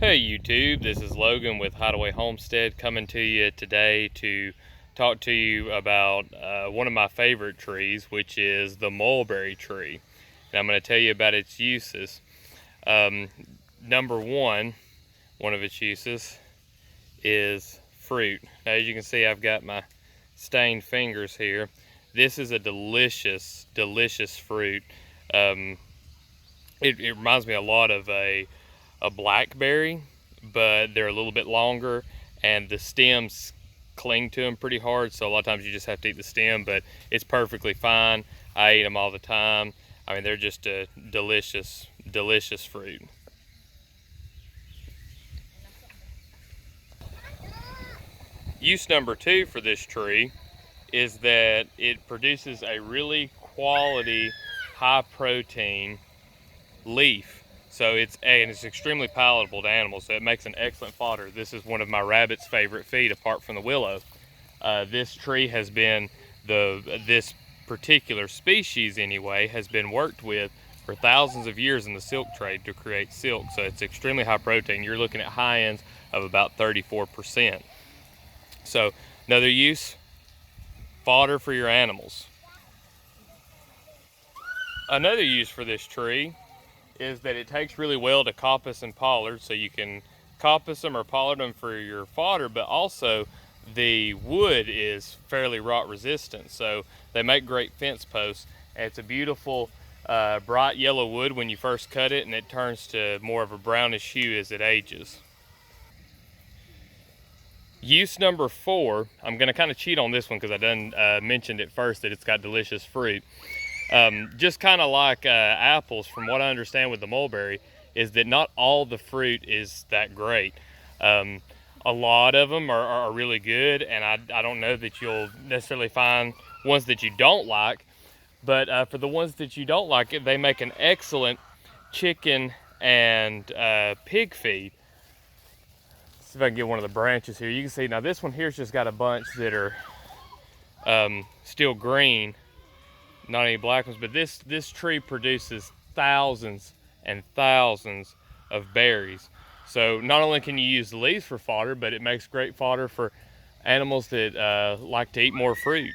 Hey YouTube, this is Logan with Hideaway Homestead coming to you today to talk to you about one of my favorite trees, which is the mulberry tree. And I'm going to tell you about its uses. Number one of its uses is fruit. Now, as you can see, I've got my stained fingers here. This is a delicious, delicious fruit. It reminds me a lot of a blackberry, but they're a little bit longer and the stems cling to them pretty hard, so a lot of times you just have to eat the stem, but it's perfectly fine. I eat them all the time. I mean, they're just a delicious, delicious fruit. Use number two for this tree is that it produces a really quality, high protein leaf. So it's extremely palatable to animals, so it makes an excellent fodder. This is one of my rabbit's favorite feed apart from the willow. This tree has been, this particular species anyway, has been worked with for thousands of years in the silk trade to create silk. So it's extremely high protein. You're looking at high ends of about 34%. So another use, fodder for your animals. Another use for this tree is that it takes really well to coppice and pollard, so you can coppice them or pollard them for your fodder, but also the wood is fairly rot resistant, so they make great fence posts. And it's a beautiful bright yellow wood when you first cut it, and it turns to more of a brownish hue as it ages. Use number four, I'm going to kind of cheat on this one because I done mentioned it first that it's got delicious fruit. Just kind of like apples, from what I understand with the mulberry, is that not all the fruit is that great. A lot of them are really good, and I don't know that you'll necessarily find ones that you don't like, but for the ones that you don't like, they make an excellent chicken and pig feed. Let's see if I can get one of the branches here. You can see now this one here's just got a bunch that are still green. Not any black ones, but this tree produces thousands and thousands of berries. So not only can you use the leaves for fodder, but it makes great fodder for animals that like to eat more fruit.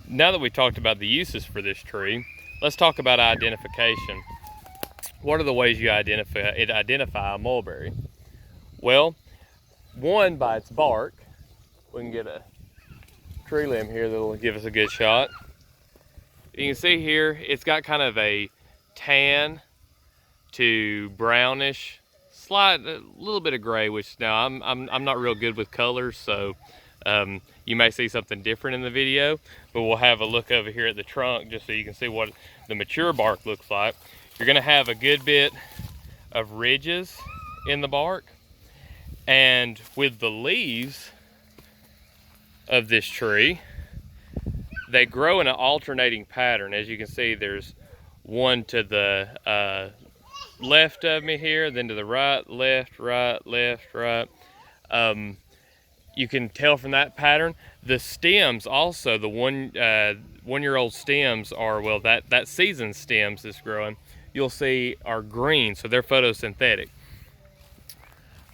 Now that we talked about the uses for this tree, let's talk about identification. What are the ways you identify a mulberry? Well, one, by its bark. We can get a tree limb here that'll give us a good shot. You can see here it's got kind of a tan to brownish, a little bit of gray, which now I'm not real good with colors, so you may see something different in the video, but we'll have a look over here at the trunk just so you can see what the mature bark looks like. You're going to have a good bit of ridges in the bark, and with the leaves of this tree, they grow in an alternating pattern. As you can see, there's one to the left of me here, then to the right, left, right, left, right. You can tell from that pattern. The stems also, the one-year-old stems are, well, that seasoned stems that's growing, you'll see are green, so they're photosynthetic.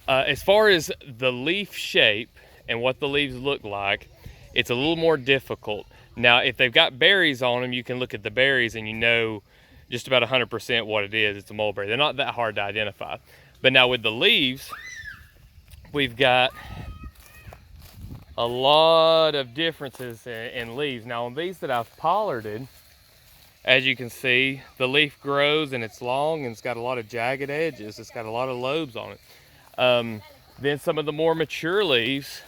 As far as the leaf shape and what the leaves look like, it's a little more difficult. Now, if they've got berries on them, you can look at the berries and you know just about 100% what it is. It's a mulberry. They're not that hard to identify. But now with the leaves, we've got a lot of differences in leaves. Now on these that I've pollarded, as you can see, the leaf grows and it's long and it's got a lot of jagged edges. It's got a lot of lobes on it. Then some of the more mature leaves,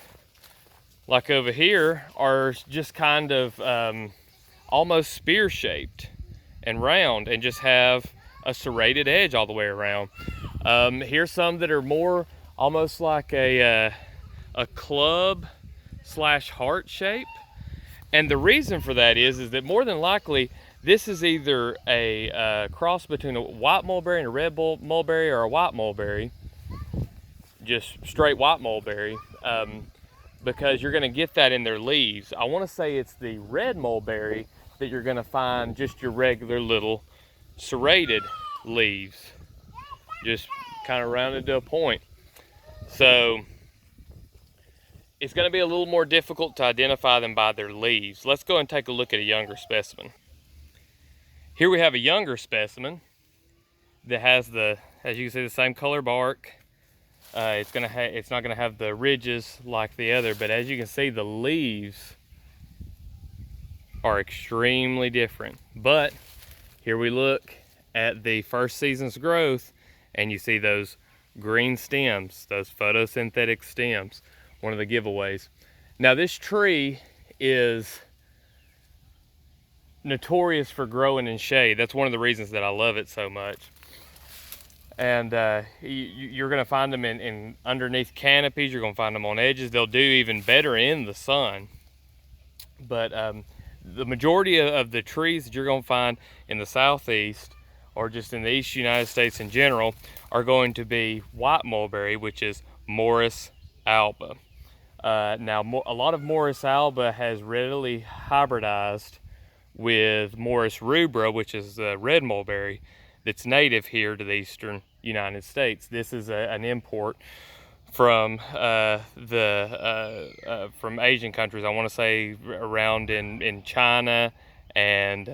like over here, are just kind of almost spear shaped and round and just have a serrated edge all the way around. Here's some that are more almost like a club / heart shape. And the reason for that is that more than likely this is either a cross between a white mulberry and a red mulberry, or a white mulberry, just straight white mulberry, because you're going to get that in their leaves. I want to say it's the red mulberry that you're going to find just your regular little serrated leaves, just kind of rounded to a point. So it's going to be a little more difficult to identify them by their leaves. Let's go and take a look at a younger specimen. Here we have a younger specimen that has the, as you can see, the same color bark. It's not going to have the ridges like the other, but as you can see, the leaves are extremely different. But here we look at the first season's growth, and you see those green stems, those photosynthetic stems, one of the giveaways. Now this tree is notorious for growing in shade. That's one of the reasons that I love it so much. And you're going to find them in underneath canopies. You're going to find them on edges. They'll do even better in the sun. But the majority of the trees that you're going to find in the southeast, or just in the east United States in general, are going to be white mulberry, which is Morus alba. Now, a lot of Morus alba has readily hybridized with Morus rubra, which is the red mulberry that's native here to the eastern United States. This is an import from from Asian countries. I want to say around in China and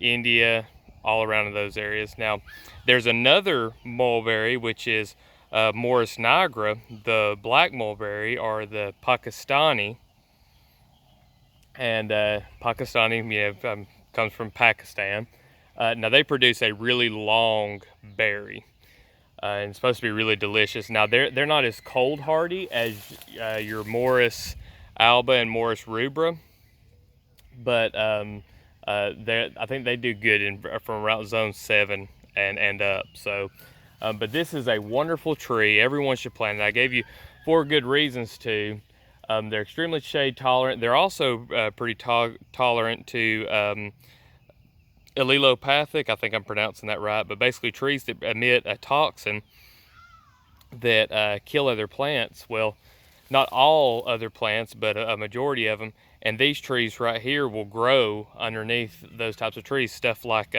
India, all around in those areas. Now, there's another mulberry, which is Morus nigra, the black mulberry, or the Pakistani. And Pakistani, comes from Pakistan. Now they produce a really long berry, and it's supposed to be really delicious. Now they're not as cold hardy as your Morus alba and Morus rubra, but I think they do good from around zone 7 and up. So, but this is a wonderful tree. Everyone should plant it. I gave you 4 good reasons to. They're extremely shade tolerant. They're also pretty tolerant to allelopathic, I think I'm pronouncing that right, but basically trees that emit a toxin that kill other plants. Well, not all other plants, but a majority of them. And these trees right here will grow underneath those types of trees. Stuff like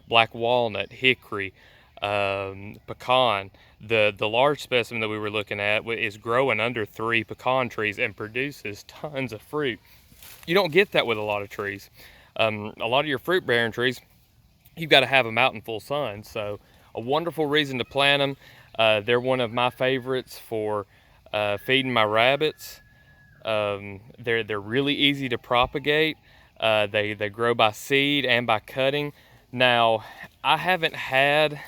black walnut, hickory, pecan. The large specimen that we were looking at is growing under 3 pecan trees and produces tons of fruit. You don't get that with a lot of trees. A lot of your fruit-bearing trees, you've got to have them out in full sun. So a wonderful reason to plant them. They're one of my favorites for feeding my rabbits. They're really easy to propagate. They grow by seed and by cutting. Now, I haven't had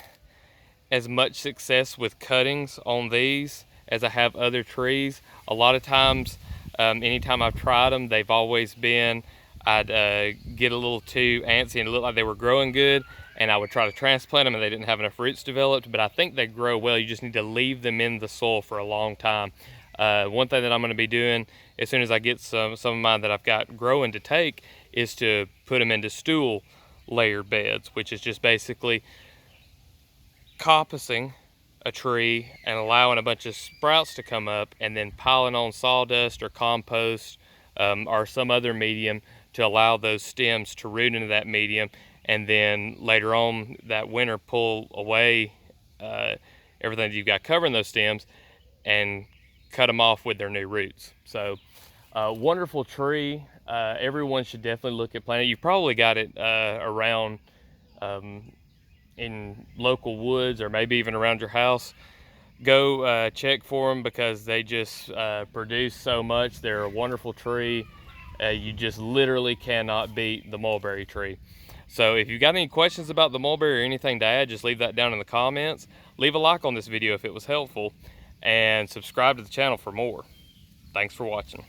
as much success with cuttings on these as I have other trees. A lot of times, anytime I've tried them, they've always been, I'd get a little too antsy and it looked like they were growing good, and I would try to transplant them and they didn't have enough roots developed. But I think they grow well. You just need to leave them in the soil for a long time. One thing that I'm going to be doing as soon as I get some of mine that I've got growing to take is to put them into stool layer beds, which is just basically coppicing a tree and allowing a bunch of sprouts to come up and then piling on sawdust or compost or some other medium to allow those stems to root into that medium, and then later on that winter pull away everything that you've got covering those stems and cut them off with their new roots. So wonderful tree. Everyone should definitely look at planting. You probably got it around in local woods or maybe even around your house. Go check for them because they just produce so much. They're a wonderful tree. You just literally cannot beat the mulberry tree. So if you've got any questions about the mulberry or anything to add, just leave that down in the comments. Leave a like on this video if it was helpful, and subscribe to the channel for more. Thanks for watching.